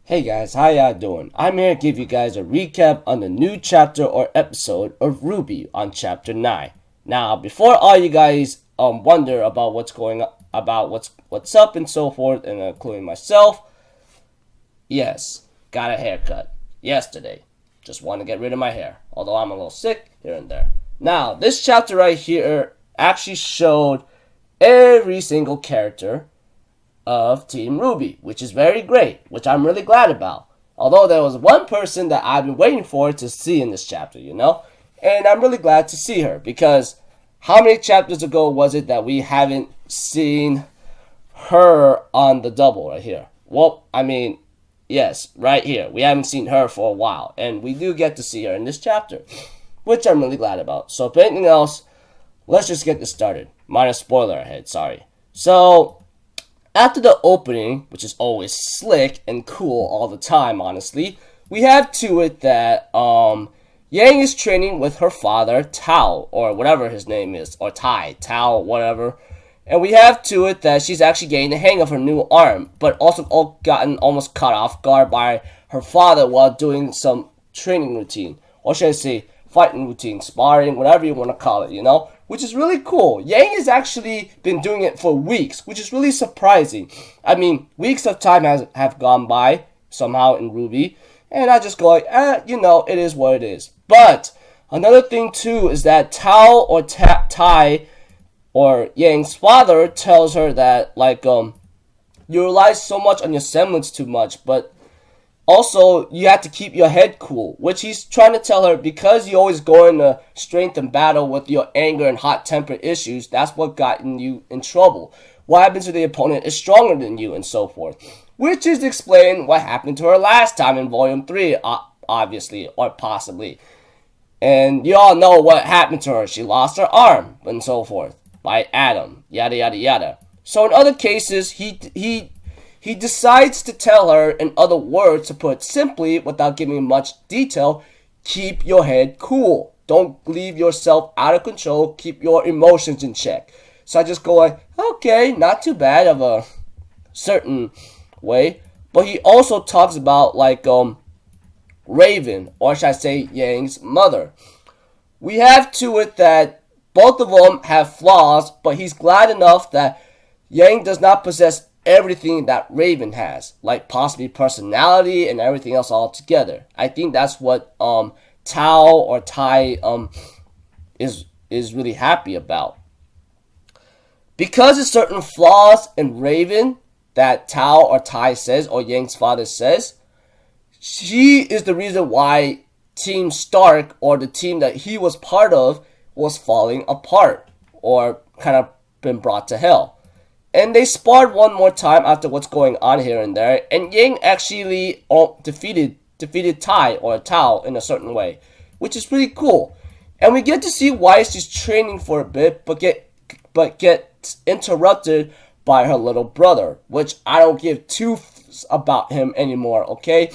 Hey guys, how y'all doing? I'm here to give you guys a recap on the new chapter or episode of RWBY on chapter 9. Now, before all you guys wonder about what's going on, about what's up and so forth, and including myself, yes, got a haircut yesterday. Just want to get rid of my hair, although I'm a little sick here and there. Now, this chapter right here actually showed every single character of Team RWBY, which is very great, which I'm really glad about. Although there was one person that I've been waiting for to see in this chapter, and I'm really glad to see her because how many chapters ago was it that we haven't seen her on the double right here? Well, I mean, yes, right here. We haven't seen her for a while, and we do get to see her in this chapter, which I'm really glad about. So if anything else, let's just get this started. Minor spoiler ahead, sorry. So, after the opening, which is always slick and cool all the time, honestly, we have to it that Yang is training with her father, Tao, or whatever his name is, or Tao, whatever. And we have to it that she's actually getting the hang of her new arm, but also gotten almost caught off guard by her father while doing some training routine. Or should I say, fighting routine, sparring, whatever you want to call it, which is really cool. Yang has actually been doing it for weeks, which is really surprising. I mean, weeks of time have gone by somehow in RWBY, and I just go like, it is what it is. But another thing too is that Tao or Tai or Yang's father tells her that you rely so much on your semblance too much, but also, you have to keep your head cool, which he's trying to tell her because you always go into strength and battle with your anger and hot temper issues, that's what gotten you in trouble. What happens to the opponent is stronger than you and so forth. Which is explain what happened to her last time in Volume 3, obviously, or possibly. And you all know what happened to her. She lost her arm and so forth by Adam, yada yada yada. So in other cases, he decides to tell her, in other words, to put it simply, without giving much detail, keep your head cool. Don't leave yourself out of control. Keep your emotions in check. So I just go like, okay, not too bad of a certain way. But he also talks about Raven, or should I say Yang's mother. We have to it that both of them have flaws, but he's glad enough that Yang does not possess everything that Raven has, like possibly personality and everything else all together. I think that's what Tao or Tai is really happy about. Because of certain flaws in Raven that Tao or Tai says, or Yang's father says, she is the reason why Team Stark, or the team that he was part of, was falling apart, or kind of been brought to hell. And they sparred one more time after what's going on here and there, and Yang actually defeated Tai or Tao in a certain way, which is pretty cool. And we get to see why she's training for a bit, but gets interrupted by her little brother, which I don't give two f's about him anymore, okay?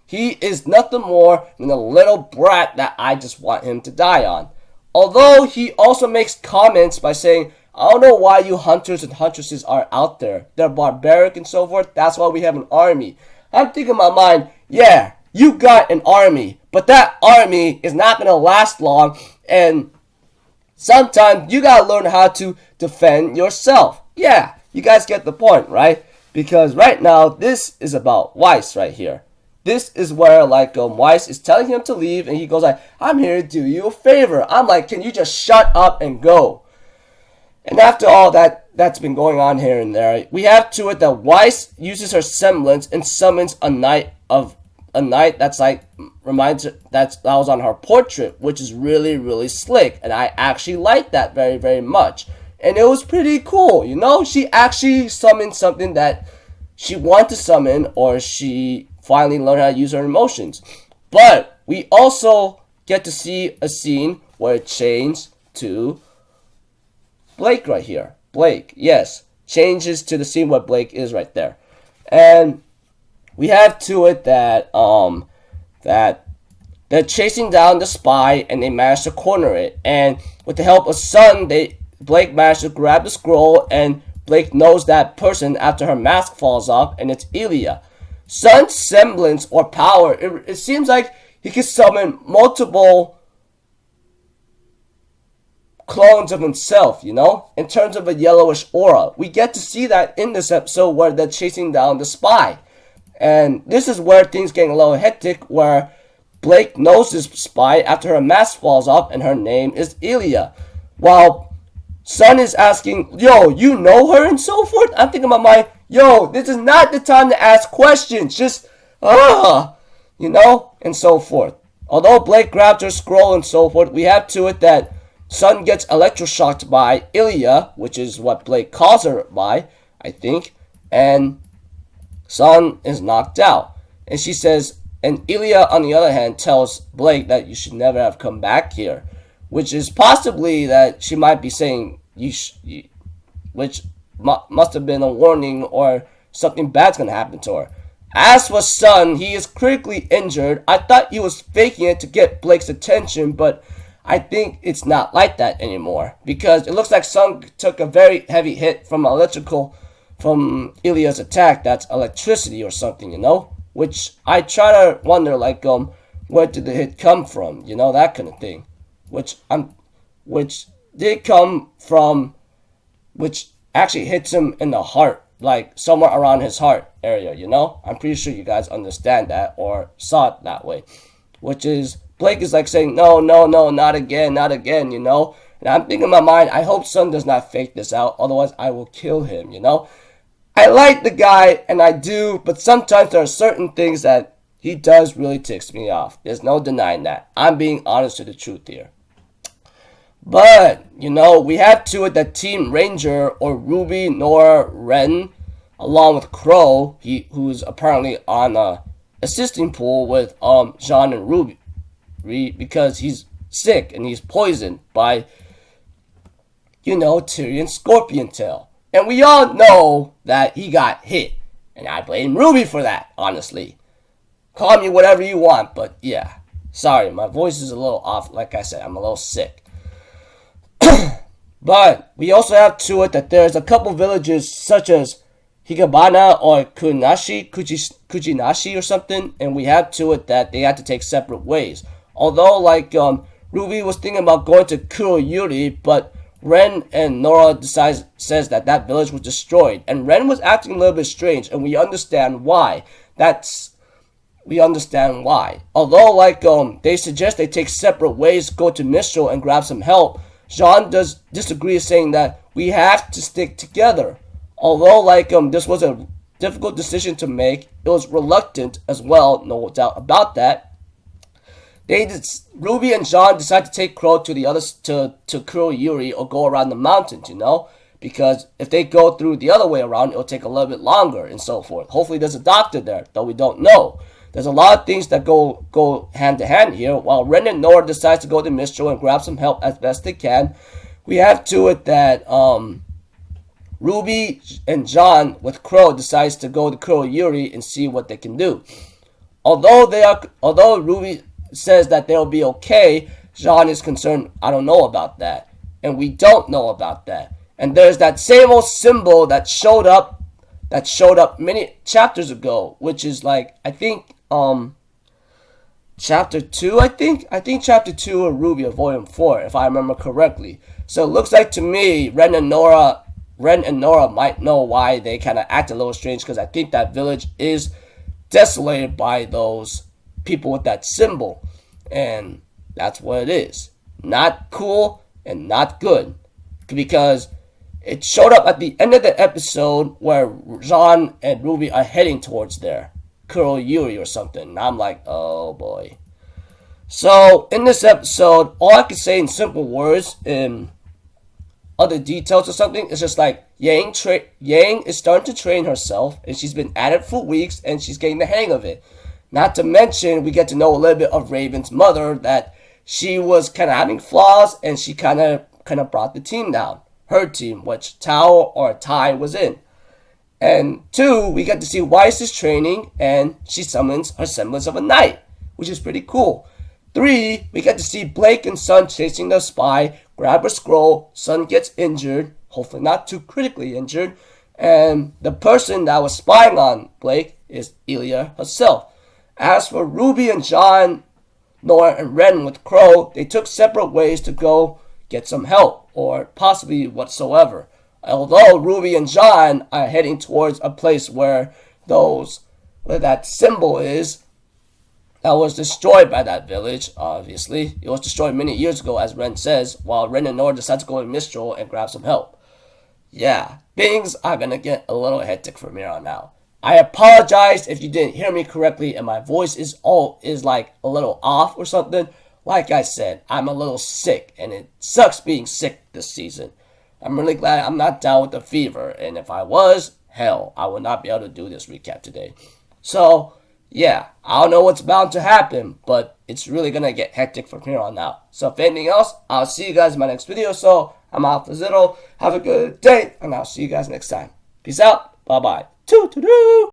He is nothing more than a little brat that I just want him to die on. Although he also makes comments by saying, I don't know why you hunters and huntresses are out there. They're barbaric and so forth. That's why we have an army. I'm thinking in my mind, yeah, you got an army, but that army is not going to last long, and sometimes you got to learn how to defend yourself. Yeah, you guys get the point, right? Because right now, this is about Weiss right here. This is where Weiss is telling him to leave, and he goes like, I'm here to do you a favor. I'm like, can you just shut up and go? And after all that's been going on here and there, we have to it that Weiss uses her semblance and summons a knight that's reminds her that was on her portrait, which is really, really slick. And I actually like that very, very much. And it was pretty cool, She actually summoned something that she wanted to summon, or she finally learned how to use her emotions. But we also get to see a scene where it changed to Blake right here. Blake, yes. Changes to the scene where Blake is right there. And we have to it that they're chasing down the spy, and they manage to corner it. And with the help of Sun, Blake managed to grab the scroll, and Blake knows that person after her mask falls off, and it's Ilya. Sun's semblance or power, it seems like he can summon multiple clones of himself, you know, in terms of a yellowish aura. We get to see that in this episode where they're chasing down the spy. And this is where things get a little hectic, where Blake knows this spy after her mask falls off and her name is Ilya. While Sun is asking, yo, you know her and so forth? I'm thinking about yo, this is not the time to ask questions. Just, you know, and so forth. Although Blake grabbed her scroll and so forth, we have to it that Sun gets electroshocked by Ilya, which is what Blake calls her by, I think, and Sun is knocked out. And she says, and Ilya, on the other hand, tells Blake that you should never have come back here, which is possibly that she might be saying, which must have been a warning or something bad's going to happen to her. As for Sun, he is critically injured. I thought he was faking it to get Blake's attention, but I think it's not like that anymore, because it looks like Sun took a very heavy hit from Ilya's attack. That's electricity or something, you know? Which I try to wonder, like, where did the hit come from? You know, that kind of thing. Which did come from, which actually hits him in the heart, like somewhere around his heart area, you know? I'm pretty sure you guys understand that or saw it that way. Which is, Blake is like saying, no, not again, you know? And I'm thinking in my mind, I hope Sun does not fake this out, otherwise I will kill him, you know? I like the guy, and I do, but sometimes there are certain things that he does really ticks me off. There's no denying that. I'm being honest to the truth here. But, you know, we have to it that Team Ranger, or Ruby, Nora, Ren, along with Crow, who's apparently on a assisting pool with Jean and Ruby, because he's sick and he's poisoned by, you know, Tyrion Scorpion Tail. And we all know that he got hit. And I blame Ruby for that, honestly. Call me whatever you want, but yeah. Sorry, my voice is a little off. Like I said, I'm a little sick. But we also have to it that there's a couple villages such as Higabana or Kujinashi or something. And we have to it that they had to take separate ways. Although, like, Ruby was thinking about going to Kuroyuri, but Ren and Nora says that village was destroyed, and Ren was acting a little bit strange, and we understand why. Although, like, they suggest they take separate ways, go to Mistral and grab some help, Jean does disagree, saying that we have to stick together. Although, like, this was a difficult decision to make, it was reluctant as well, no doubt about that. Ruby and Jean decide to take Crow to the others to Kuroyuri or go around the mountains, you know, because if they go through the other way around, it'll take a little bit longer and so forth. Hopefully, there's a doctor there, though we don't know. There's a lot of things that go hand to hand here. While Ren and Nora decides to go to Mistral and grab some help as best they can, we have to it that Ruby and Jean with Crow decides to go to Kuroyuri and see what they can do. Although Ruby says that they'll be okay, Jean is concerned, I don't know about that. And we don't know about that. And there's that same old symbol that showed up many chapters ago, which is like, I think, chapter 2, I think chapter 2 of Ruby of Volume 4, if I remember correctly. So it looks like to me, Ren and Nora might know why they kind of act a little strange, because I think that village is desolated by those people with that symbol, and that's what it is. Not cool and not good, because it showed up at the end of the episode where Jean and Ruby are heading towards there, Kuroyuri or something, and I'm like, oh boy. So in this episode, all I can say in simple words, in other details or something, is just like Yang is starting to train herself, and she's been at it for weeks, and she's getting the hang of it. Not to mention, we get to know a little bit of Raven's mother, that she was kind of having flaws, and she kind of brought the team down. Her team, which Tao or Tai was in. And 2, we get to see Weiss' training, and she summons her semblance of a knight, which is pretty cool. 3, we get to see Blake and Sun chasing the spy, grab a scroll, Sun gets injured, hopefully not too critically injured, and the person that was spying on Blake is Ilya herself. As for Ruby and John, Nora and Ren with Crow, they took separate ways to go get some help, or possibly whatsoever. Although Ruby and John are heading towards a place where that symbol is, that was destroyed by that village, obviously. It was destroyed many years ago, as Ren says, while Ren and Nora decide to go to Mistral and grab some help. Yeah, things are gonna get a little hectic from here on out. I apologize if you didn't hear me correctly and my voice is like a little off or something. Like I said, I'm a little sick, and it sucks being sick this season. I'm really glad I'm not down with the fever, and if I was, hell, I would not be able to do this recap today. So, yeah, I don't know what's bound to happen, but it's really gonna get hectic from here on out. So if anything else, I'll see you guys in my next video. So I'm out for Zitto. Have a good day, and I'll see you guys next time. Peace out. Bye-bye. Toot-toot-toot.